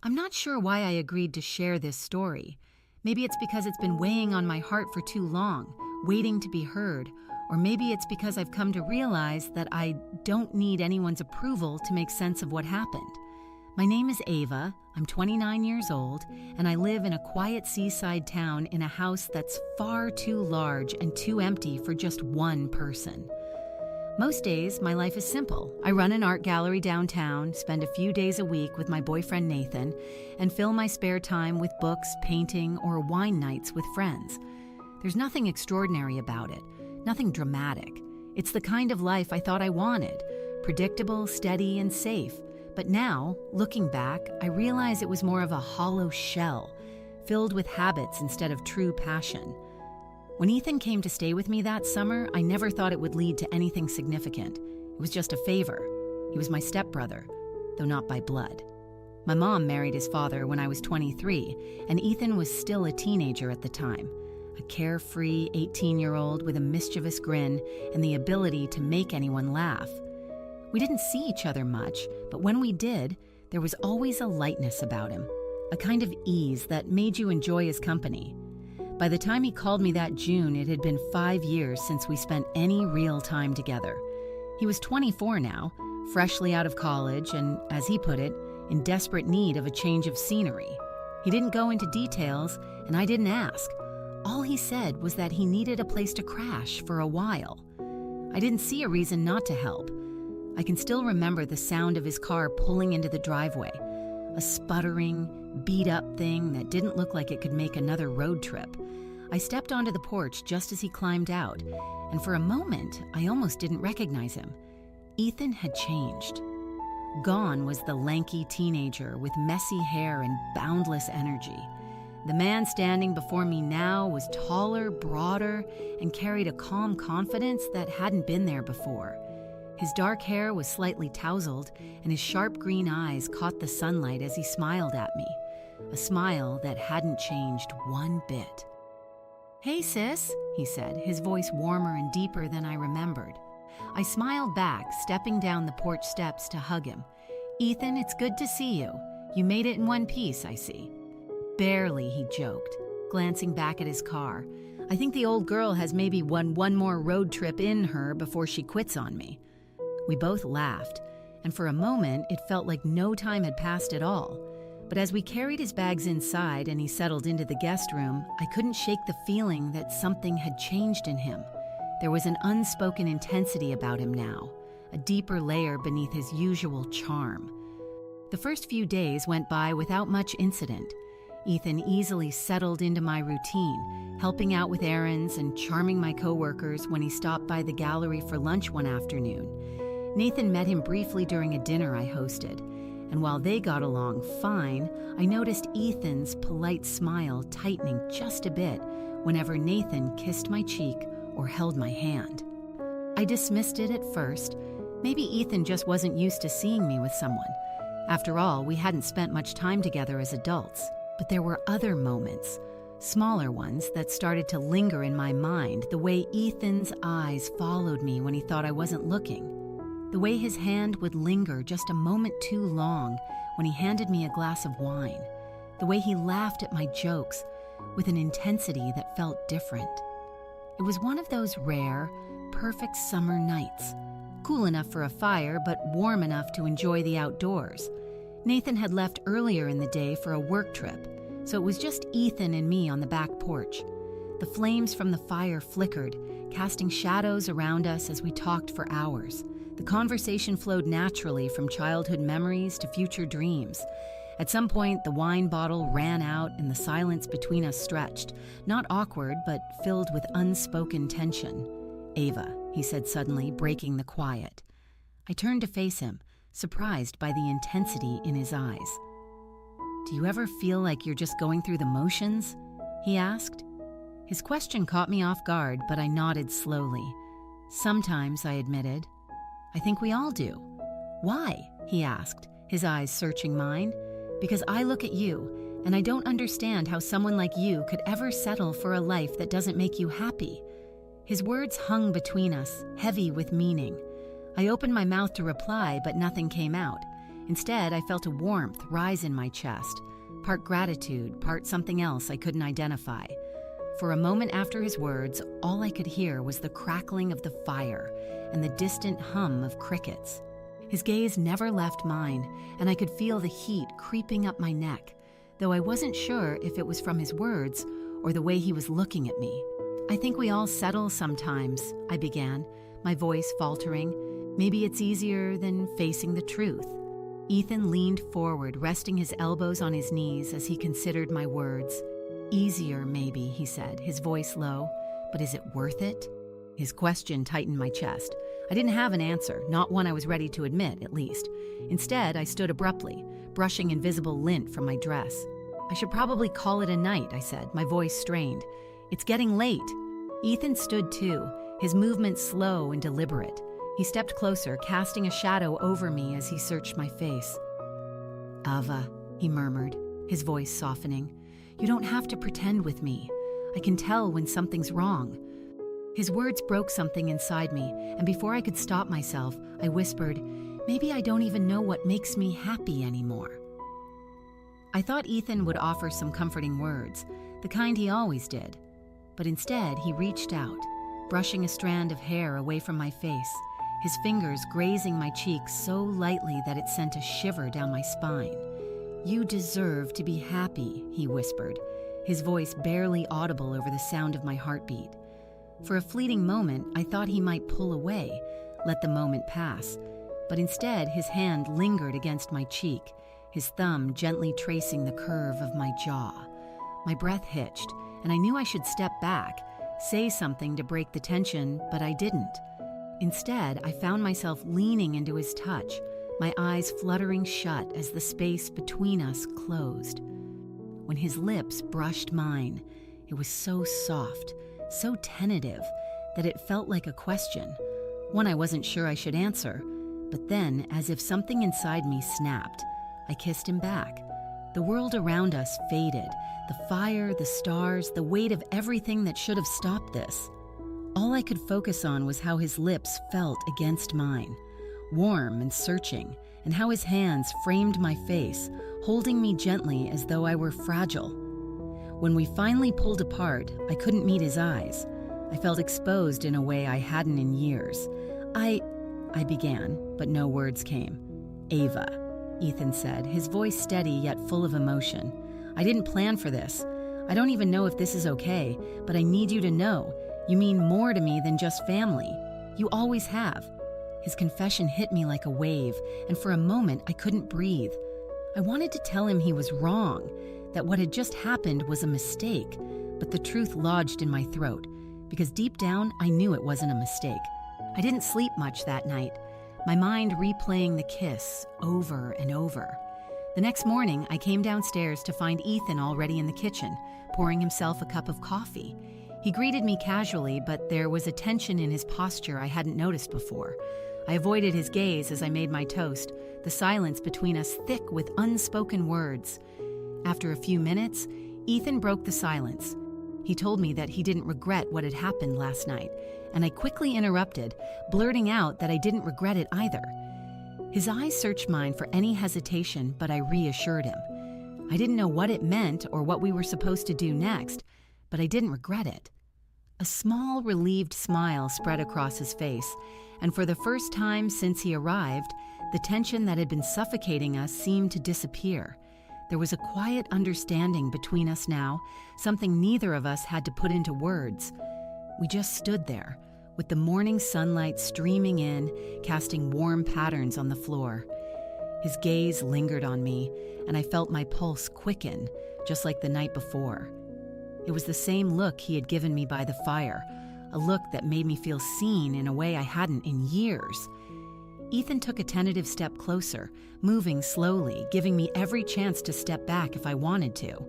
I'm not sure why I agreed to share this story. Maybe it's because it's been weighing on my heart for too long, waiting to be heard, or maybe it's because I've come to realize that I don't need anyone's approval to make sense of what happened. My name is Ava, I'm 29 years old, and I live in a quiet seaside town in a house that's far too large and too empty for just one person. Most days, my life is simple. I run an art gallery downtown, spend a few days a week with my boyfriend Nathan, and fill my spare time with books, painting, or wine nights with friends. There's nothing extraordinary about it, nothing dramatic. It's the kind of life I thought I wanted, predictable, steady, and safe. But now, looking back, I realize it was more of a hollow shell, filled with habits instead of true passion. When Ethan came to stay with me that summer, I never thought it would lead to anything significant. It was just a favor. He was my stepbrother, though not by blood. My mom married his father when I was 23, and Ethan was still a teenager at the time, a carefree 18-year-old with a mischievous grin and the ability to make anyone laugh. We didn't see each other much, but when we did, there was always a lightness about him, a kind of ease that made you enjoy his company. By the time he called me that June, it had been 5 years since we spent any real time together. He was 24 now, freshly out of college and, as he put it, in desperate need of a change of scenery. He didn't go into details, and I didn't ask. All he said was that he needed a place to crash for a while. I didn't see a reason not to help. I can still remember the sound of his car pulling into the driveway, a sputtering, beat-up thing that didn't look like it could make another road trip. I stepped onto the porch just as he climbed out, and for a moment, I almost didn't recognize him. Ethan had changed. Gone was the lanky teenager with messy hair and boundless energy. The man standing before me now was taller, broader, and carried a calm confidence that hadn't been there before. His dark hair was slightly tousled, and his sharp green eyes caught the sunlight as he smiled at me, a smile that hadn't changed one bit. "Hey, sis," he said, his voice warmer and deeper than I remembered. I smiled back, stepping down the porch steps to hug him. "Ethan, it's good to see you. You made it in one piece, I see." "Barely," he joked, glancing back at his car. "I think the old girl has maybe one more road trip in her before she quits on me." We both laughed, and for a moment it felt like no time had passed at all. But as we carried his bags inside and he settled into the guest room, I couldn't shake the feeling that something had changed in him. There was an unspoken intensity about him now, a deeper layer beneath his usual charm. The first few days went by without much incident. Ethan easily settled into my routine, helping out with errands and charming my coworkers when he stopped by the gallery for lunch one afternoon. Nathan met him briefly during a dinner I hosted, and while they got along fine, I noticed Ethan's polite smile tightening just a bit whenever Nathan kissed my cheek or held my hand. I dismissed it at first. Maybe Ethan just wasn't used to seeing me with someone. After all, we hadn't spent much time together as adults. But there were other moments, smaller ones, that started to linger in my mind, the way Ethan's eyes followed me when he thought I wasn't looking. The way his hand would linger just a moment too long when he handed me a glass of wine. The way he laughed at my jokes with an intensity that felt different. It was one of those rare, perfect summer nights. Cool enough for a fire, but warm enough to enjoy the outdoors. Nathan had left earlier in the day for a work trip, so it was just Ethan and me on the back porch. The flames from the fire flickered, casting shadows around us as we talked for hours. The conversation flowed naturally from childhood memories to future dreams. At some point, the wine bottle ran out and the silence between us stretched, not awkward, but filled with unspoken tension. "Ava," he said suddenly, breaking the quiet. I turned to face him, surprised by the intensity in his eyes. "Do you ever feel like you're just going through the motions?" he asked. His question caught me off guard, but I nodded slowly. "Sometimes," I admitted. "I think we all do." "Why?" he asked, his eyes searching mine. "Because I look at you, and I don't understand how someone like you could ever settle for a life that doesn't make you happy." His words hung between us, heavy with meaning. I opened my mouth to reply, but nothing came out. Instead, I felt a warmth rise in my chest, part gratitude, part something else I couldn't identify. For a moment after his words, all I could hear was the crackling of the fire and the distant hum of crickets. His gaze never left mine, and I could feel the heat creeping up my neck, though I wasn't sure if it was from his words or the way he was looking at me. "I think we all settle sometimes," I began, my voice faltering. "Maybe it's easier than facing the truth." Ethan leaned forward, resting his elbows on his knees as he considered my words. "Easier, maybe," he said, his voice low, "but is it worth it?" His question tightened my chest. I didn't have an answer, not one I was ready to admit, at least. Instead, I stood abruptly, brushing invisible lint from my dress. "I should probably call it a night," I said, my voice strained. "It's getting late." Ethan stood too, his movements slow and deliberate. He stepped closer, casting a shadow over me as he searched my face. "Ava," he murmured, his voice softening, "you don't have to pretend with me. I can tell when something's wrong." His words broke something inside me, and before I could stop myself, I whispered, "Maybe I don't even know what makes me happy anymore." I thought Ethan would offer some comforting words, the kind he always did. But instead, he reached out, brushing a strand of hair away from my face, his fingers grazing my cheeks so lightly that it sent a shiver down my spine. "You deserve to be happy," he whispered, his voice barely audible over the sound of my heartbeat. For a fleeting moment, I thought he might pull away, let the moment pass, but instead his hand lingered against my cheek, his thumb gently tracing the curve of my jaw. My breath hitched, and I knew I should step back, say something to break the tension, but I didn't. Instead, I found myself leaning into his touch, my eyes fluttering shut as the space between us closed. When his lips brushed mine, it was so soft, so tentative, that it felt like a question, one I wasn't sure I should answer. But then, as if something inside me snapped, I kissed him back. The world around us faded, the fire, the stars, the weight of everything that should have stopped this. All I could focus on was how his lips felt against mine, warm and searching, and how his hands framed my face, holding me gently as though I were fragile. When we finally pulled apart, I couldn't meet his eyes. I felt exposed in a way I hadn't in years. I began, but no words came. "Ava," Ethan said, his voice steady yet full of emotion. "I didn't plan for this. I don't even know if this is okay, but I need you to know, you mean more to me than just family. You always have." His confession hit me like a wave, and for a moment I couldn't breathe. I wanted to tell him he was wrong, that what had just happened was a mistake, but the truth lodged in my throat, because deep down I knew it wasn't a mistake. I didn't sleep much that night, my mind replaying the kiss over and over. The next morning, I came downstairs to find Ethan already in the kitchen, pouring himself a cup of coffee. He greeted me casually, but there was a tension in his posture I hadn't noticed before. I avoided his gaze as I made my toast, the silence between us thick with unspoken words. After a few minutes, Ethan broke the silence. He told me that he didn't regret what had happened last night, and I quickly interrupted, blurting out that I didn't regret it either. His eyes searched mine for any hesitation, but I reassured him. I didn't know what it meant or what we were supposed to do next, but I didn't regret it. A small, relieved smile spread across his face, and for the first time since he arrived, the tension that had been suffocating us seemed to disappear. There was a quiet understanding between us now, something neither of us had to put into words. We just stood there, with the morning sunlight streaming in, casting warm patterns on the floor. His gaze lingered on me, and I felt my pulse quicken, just like the night before. It was the same look he had given me by the fire, a look that made me feel seen in a way I hadn't in years. Ethan took a tentative step closer, moving slowly, giving me every chance to step back if I wanted to.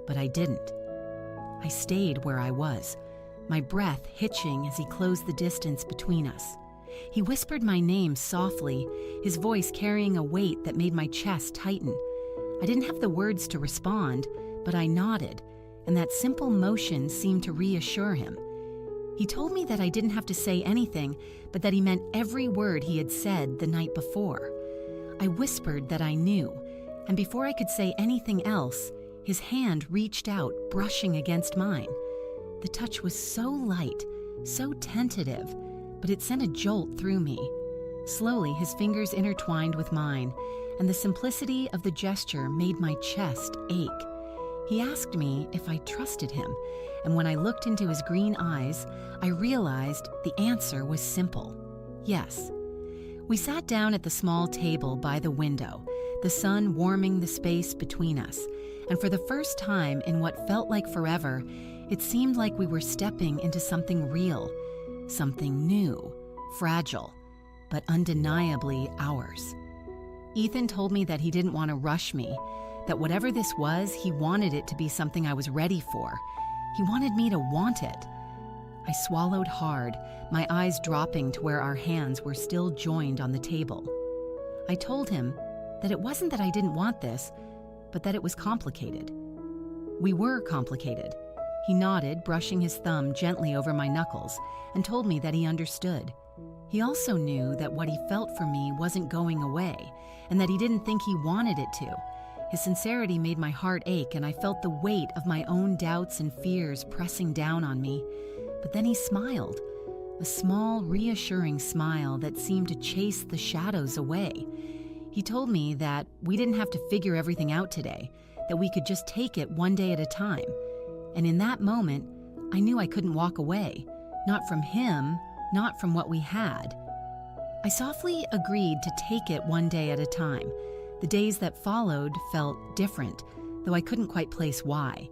But I didn't. I stayed where I was, my breath hitching as he closed the distance between us. He whispered my name softly, his voice carrying a weight that made my chest tighten. I didn't have the words to respond, but I nodded, and that simple motion seemed to reassure him. He told me that I didn't have to say anything, but that he meant every word he had said the night before. I whispered that I knew, and before I could say anything else, his hand reached out, brushing against mine. The touch was so light, so tentative, but it sent a jolt through me. Slowly, his fingers intertwined with mine, and the simplicity of the gesture made my chest ache. He asked me if I trusted him, and when I looked into his green eyes, I realized the answer was simple: yes. We sat down at the small table by the window, the sun warming the space between us, and for the first time in what felt like forever, it seemed like we were stepping into something real, something new, fragile, but undeniably ours. Ethan told me that he didn't want to rush me, that whatever this was, he wanted it to be something I was ready for. He wanted me to want it. I swallowed hard, my eyes dropping to where our hands were still joined on the table. I told him that it wasn't that I didn't want this, but that it was complicated. We were complicated. He nodded, brushing his thumb gently over my knuckles, and told me that he understood. He also knew that what he felt for me wasn't going away, and that he didn't think he wanted it to. His sincerity made my heart ache, and I felt the weight of my own doubts and fears pressing down on me. But then he smiled, a small, reassuring smile that seemed to chase the shadows away. He told me that we didn't have to figure everything out today, that we could just take it one day at a time. And in that moment, I knew I couldn't walk away, not from him, not from what we had. I softly agreed to take it one day at a time. The days that followed felt different, though I couldn't quite place why.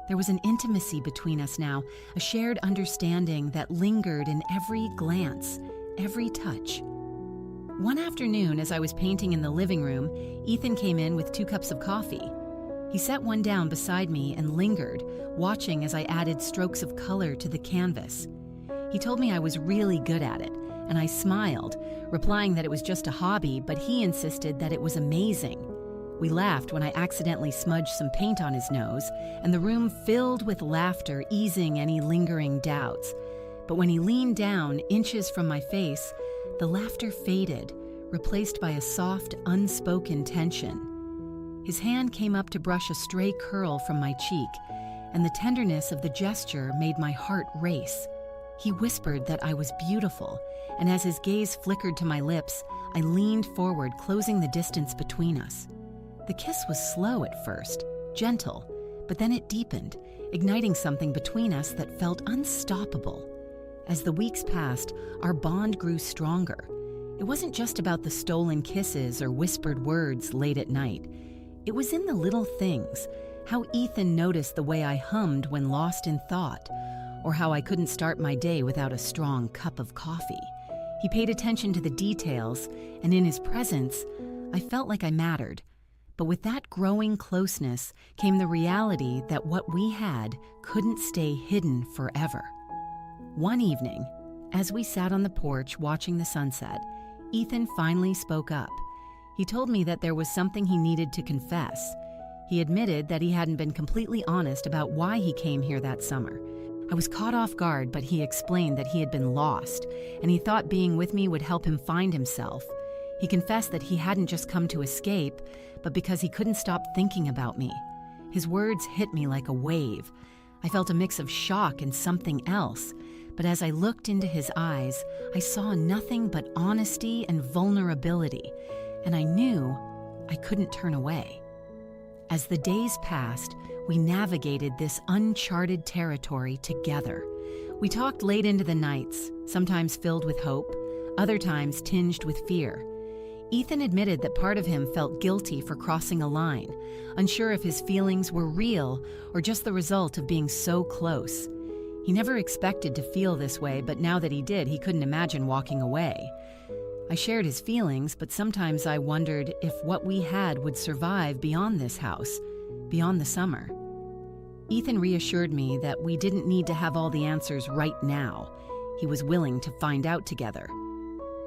There was an intimacy between us now, a shared understanding that lingered in every glance, every touch. One afternoon, as I was painting in the living room, Ethan came in with 2 cups of coffee. He set one down beside me and lingered, watching as I added strokes of color to the canvas. He told me I was really good at it, and I smiled, replying that it was just a hobby, but he insisted that it was amazing. We laughed when I accidentally smudged some paint on his nose, and the room filled with laughter, easing any lingering doubts. But when he leaned down, inches from my face, the laughter faded, replaced by a soft, unspoken tension. His hand came up to brush a stray curl from my cheek, and the tenderness of the gesture made my heart race. He whispered that I was beautiful, and as his gaze flickered to my lips, I leaned forward, closing the distance between us. The kiss was slow at first, gentle, but then it deepened, igniting something between us that felt unstoppable. As the weeks passed, our bond grew stronger. It wasn't just about the stolen kisses or whispered words late at night. It was in the little things, how Ethan noticed the way I hummed when lost in thought, or how I couldn't start my day without a strong cup of coffee. He paid attention to the details, and in his presence, I felt like I mattered. But with that growing closeness came the reality that what we had couldn't stay hidden forever. One evening, as we sat on the porch watching the sunset, Ethan finally spoke up. He told me that there was something he needed to confess. He admitted that he hadn't been completely honest about why he came here that summer. I was caught off guard, but he explained that he had been lost, and he thought being with me would help him find himself. He confessed that he hadn't just come to escape, but because he couldn't stop thinking about me. His words hit me like a wave. I felt a mix of shock and something else, but as I looked into his eyes, I saw nothing but honesty and vulnerability, and I knew I couldn't turn away. As the days passed, we navigated this uncharted territory together. We talked late into the nights, sometimes filled with hope, other times tinged with fear. Ethan admitted that part of him felt guilty for crossing a line, unsure if his feelings were real or just the result of being so close. He never expected to feel this way, but now that he did, he couldn't imagine walking away. I shared his feelings, but sometimes I wondered if what we had would survive beyond this house, beyond the summer. Ethan reassured me that we didn't need to have all the answers right now. He was willing to find out together.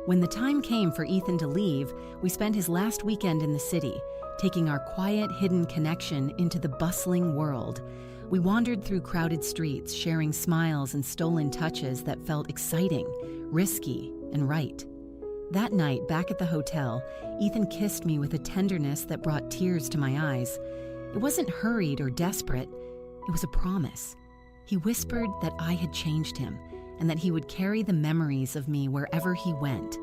When the time came for Ethan to leave, we spent his last weekend in the city, taking our quiet, hidden connection into the bustling world. We wandered through crowded streets, sharing smiles and stolen touches that felt exciting, risky, and right. That night, back at the hotel, Ethan kissed me with a tenderness that brought tears to my eyes. It wasn't hurried or desperate. It was a promise. He whispered that I had changed him and that he would carry the memories of me wherever he went.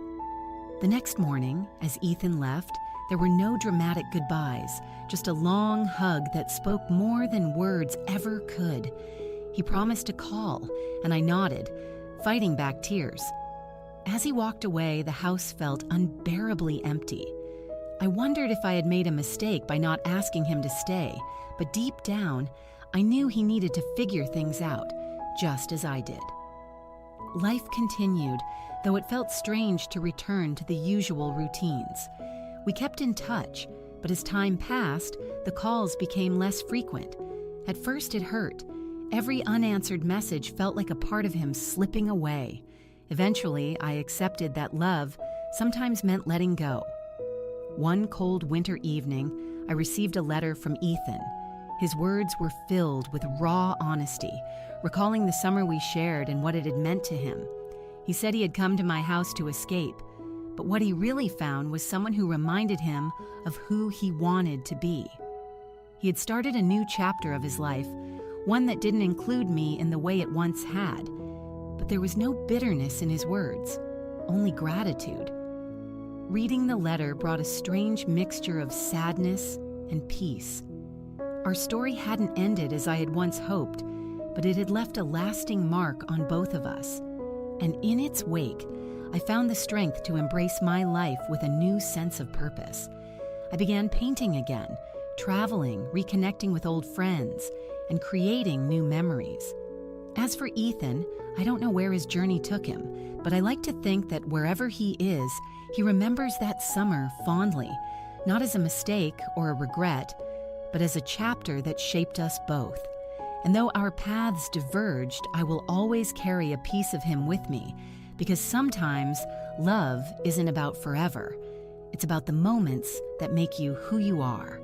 The next morning, as Ethan left, there were no dramatic goodbyes, just a long hug that spoke more than words ever could. He promised to call, and I nodded, fighting back tears. As he walked away, the house felt unbearably empty. I wondered if I had made a mistake by not asking him to stay, but deep down, I knew he needed to figure things out, just as I did. Life continued, though it felt strange to return to the usual routines. We kept in touch, but as time passed, the calls became less frequent. At first it hurt. Every unanswered message felt like a part of him slipping away. Eventually, I accepted that love sometimes meant letting go. One cold winter evening, I received a letter from Ethan. His words were filled with raw honesty, recalling the summer we shared and what it had meant to him. He said he had come to my house to escape, but what he really found was someone who reminded him of who he wanted to be. He had started a new chapter of his life, one that didn't include me in the way it once had. But there was no bitterness in his words, only gratitude. Reading the letter brought a strange mixture of sadness and peace. Our story hadn't ended as I had once hoped, but it had left a lasting mark on both of us. And in its wake, I found the strength to embrace my life with a new sense of purpose. I began painting again, traveling, reconnecting with old friends, and creating new memories. As for Ethan, I don't know where his journey took him, but I like to think that wherever he is, he remembers that summer fondly, not as a mistake or a regret, but as a chapter that shaped us both. And though our paths diverged, I will always carry a piece of him with me, because sometimes love isn't about forever. It's about the moments that make you who you are.